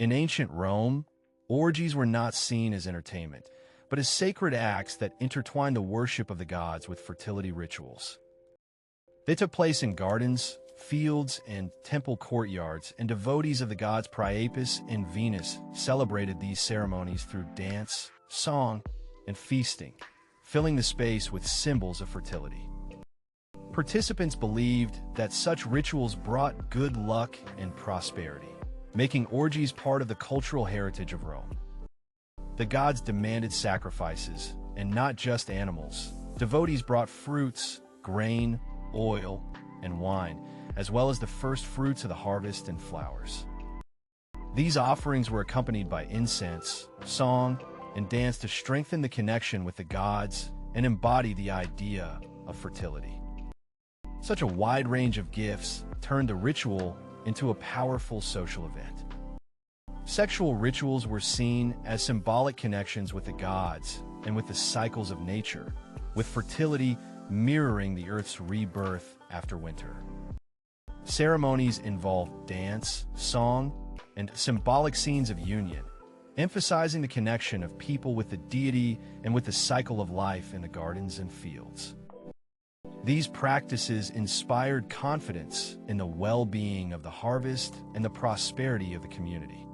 In ancient Rome, orgies were not seen as entertainment, but as sacred acts that intertwined the worship of the gods with fertility rituals. They took place in gardens, fields, and temple courtyards, and devotees of the gods Priapus and Venus celebrated these ceremonies through dance, song, and feasting, filling the space with symbols of fertility. Participants believed that such rituals brought good luck and prosperity, making orgies part of the cultural heritage of Rome. The gods demanded sacrifices, and not just animals. Devotees brought fruits, grain, oil, and wine, as well as the first fruits of the harvest and flowers. These offerings were accompanied by incense, song, and dance to strengthen the connection with the gods and embody the idea of fertility. Such a wide range of gifts turned the ritual into a powerful social event. Sexual rituals were seen as symbolic connections with the gods and with the cycles of nature, with fertility mirroring the Earth's rebirth after winter. Ceremonies involved dance, song, and symbolic scenes of union, emphasizing the connection of people with the deity and with the cycle of life in the gardens and fields. These practices inspired confidence in the well-being of the harvest and the prosperity of the community.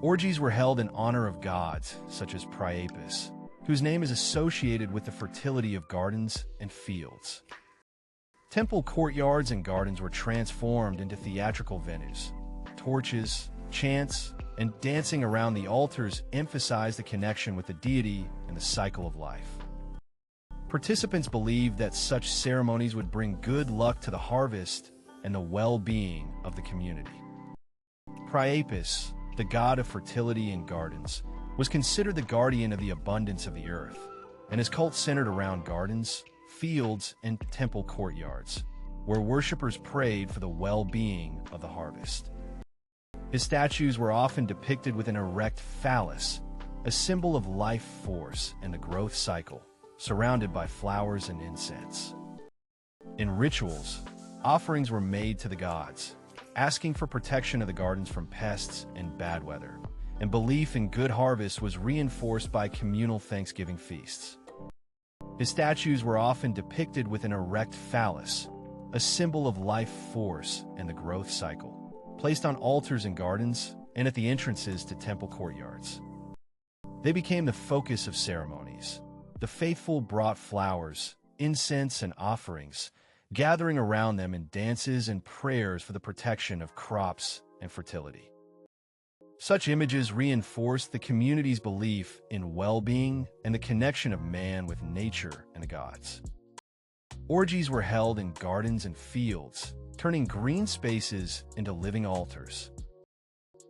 Orgies were held in honor of gods such as Priapus, whose name is associated with the fertility of gardens and fields. Temple courtyards and gardens were transformed into theatrical venues. Torches, chants, and dancing around the altars emphasized the connection with the deity and the cycle of life. Participants believed that such ceremonies would bring good luck to the harvest and the well-being of the community. Priapus, the god of fertility and gardens, was considered the guardian of the abundance of the earth, and his cult centered around gardens, fields, and temple courtyards, where worshippers prayed for the well-being of the harvest. His statues were often depicted with an erect phallus, a symbol of life force and the growth cycle, surrounded by flowers and incense. In rituals, offerings were made to the gods, asking for protection of the gardens from pests and bad weather, and belief in good harvest was reinforced by communal Thanksgiving feasts. His statues were often depicted with an erect phallus, a symbol of life force and the growth cycle, placed on altars in gardens and at the entrances to temple courtyards. They became the focus of ceremonies. The faithful brought flowers, incense, and offerings, gathering around them in dances and prayers for the protection of crops and fertility. Such images reinforced the community's belief in well-being and the connection of man with nature and the gods. Orgies were held in gardens and fields, turning green spaces into living altars,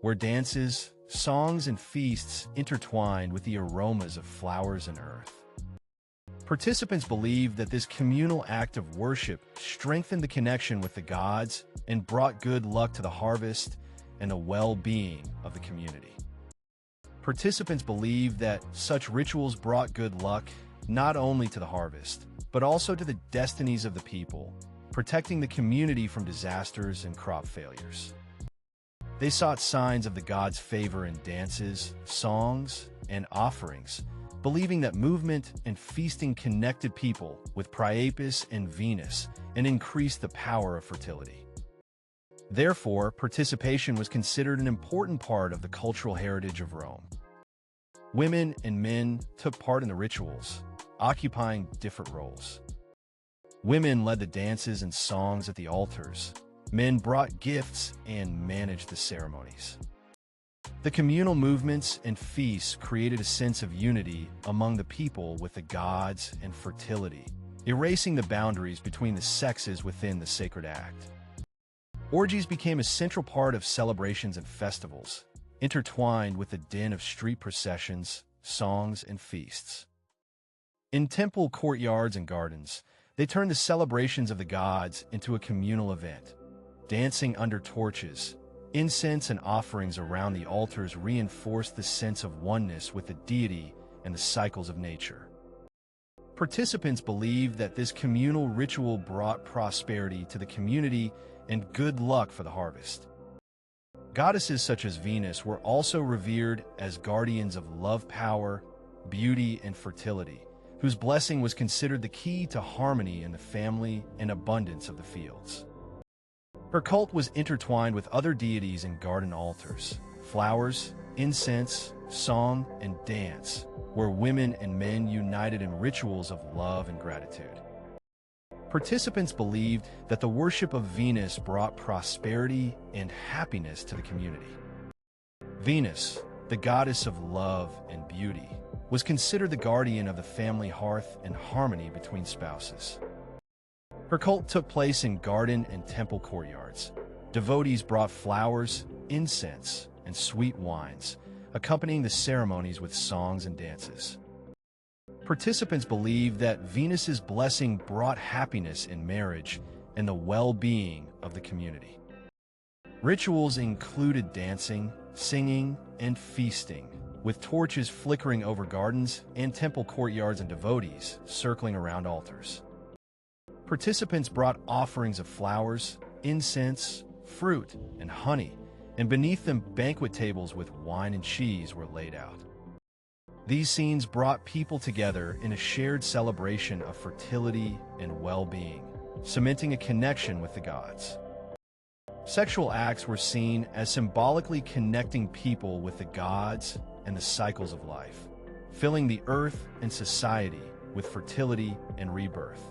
where dances, songs, and feasts intertwined with the aromas of flowers and earth. Participants believed that this communal act of worship strengthened the connection with the gods and brought good luck to the harvest and the well-being of the community. Participants believed that such rituals brought good luck not only to the harvest, but also to the destinies of the people, protecting the community from disasters and crop failures. They sought signs of the gods' favor in dances, songs, and offerings, believing that movement and feasting connected people with Priapus and Venus and increased the power of fertility. Therefore, participation was considered an important part of the cultural heritage of Rome. Women and men took part in the rituals, occupying different roles. Women led the dances and songs at the altars. Men brought gifts and managed the ceremonies. The communal movements and feasts created a sense of unity among the people with the gods and fertility, erasing the boundaries between the sexes within the sacred act. Orgies became a central part of celebrations and festivals, intertwined with the din of street processions, songs, and feasts. In temple courtyards and gardens, they turned the celebrations of the gods into a communal event. Dancing under torches, incense and offerings around the altars reinforced the sense of oneness with the deity and the cycles of nature. Participants believed that this communal ritual brought prosperity to the community and good luck for the harvest. Goddesses such as Venus were also revered as guardians of love, power, beauty, and fertility, whose blessing was considered the key to harmony in the family and abundance of the fields. Her cult was intertwined with other deities in garden altars. Flowers, incense, song, and dance, where women and men united in rituals of love and gratitude. Participants believed that the worship of Venus brought prosperity and happiness to the community. Venus, the goddess of love and beauty, was considered the guardian of the family hearth and harmony between spouses. Her cult took place in garden and temple courtyards. Devotees brought flowers, incense, and sweet wines, accompanying the ceremonies with songs and dances. Participants believed that Venus's blessing brought happiness in marriage and the well-being of the community. Rituals included dancing, singing, and feasting, with torches flickering over gardens and temple courtyards and devotees circling around altars. Participants brought offerings of flowers, incense, fruit, and honey, and beneath them banquet tables with wine and cheese were laid out. These scenes brought people together in a shared celebration of fertility and well-being, cementing a connection with the gods. Sexual acts were seen as symbolically connecting people with the gods and the cycles of life, filling the earth and society with fertility and rebirth.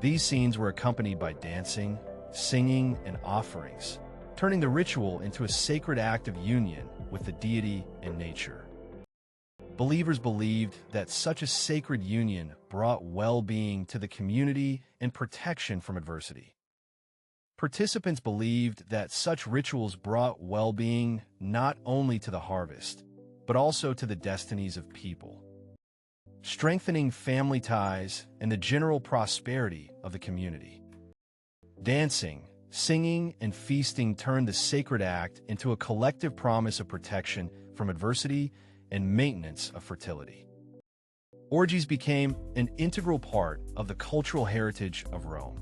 These scenes were accompanied by dancing, singing, and offerings, turning the ritual into a sacred act of union with the deity and nature. Believers believed that such a sacred union brought well-being to the community and protection from adversity. Participants believed that such rituals brought well-being not only to the harvest, but also to the destinies of people, strengthening family ties and the general prosperity of the community. Dancing, singing, and feasting turned the sacred act into a collective promise of protection from adversity and maintenance of fertility. Orgies became an integral part of the cultural heritage of Rome,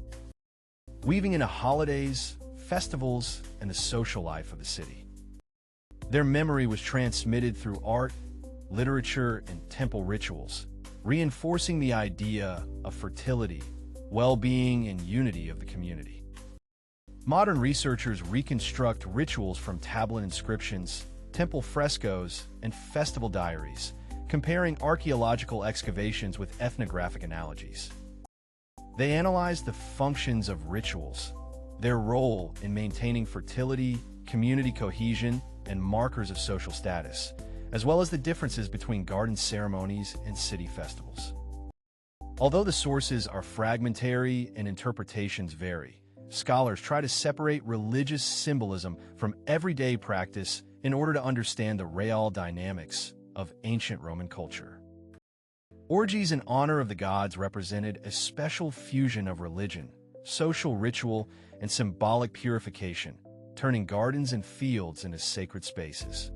weaving into holidays, festivals, and the social life of the city. Their memory was transmitted through art, literature, and temple rituals, reinforcing the idea of fertility, well-being, and unity of the community. Modern researchers reconstruct rituals from tablet inscriptions, temple frescoes, and festival diaries, comparing archaeological excavations with ethnographic analogies. They analyze the functions of rituals, their role in maintaining fertility, community cohesion, and markers of social status, as well as the differences between garden ceremonies and city festivals. Although the sources are fragmentary and interpretations vary, scholars try to separate religious symbolism from everyday practice in order to understand the real dynamics of ancient Roman culture. Orgies in honor of the gods represented a special fusion of religion, social ritual, and symbolic purification, turning gardens and fields into sacred spaces.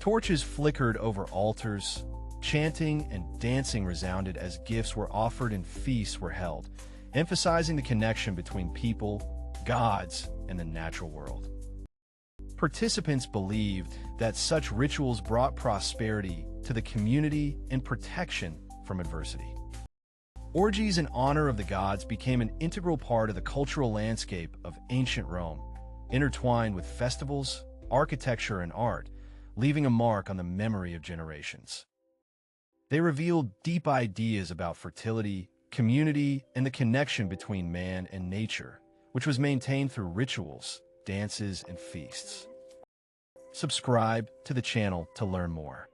Torches flickered over altars, chanting and dancing resounded as gifts were offered and feasts were held, emphasizing the connection between people, gods, and the natural world. Participants believed that such rituals brought prosperity to the community and protection from adversity. Orgies in honor of the gods became an integral part of the cultural landscape of ancient Rome, intertwined with festivals, architecture, and art, leaving a mark on the memory of generations. They revealed deep ideas about fertility, community, and the connection between man and nature, which was maintained through rituals, dances, and feasts. Subscribe to the channel to learn more.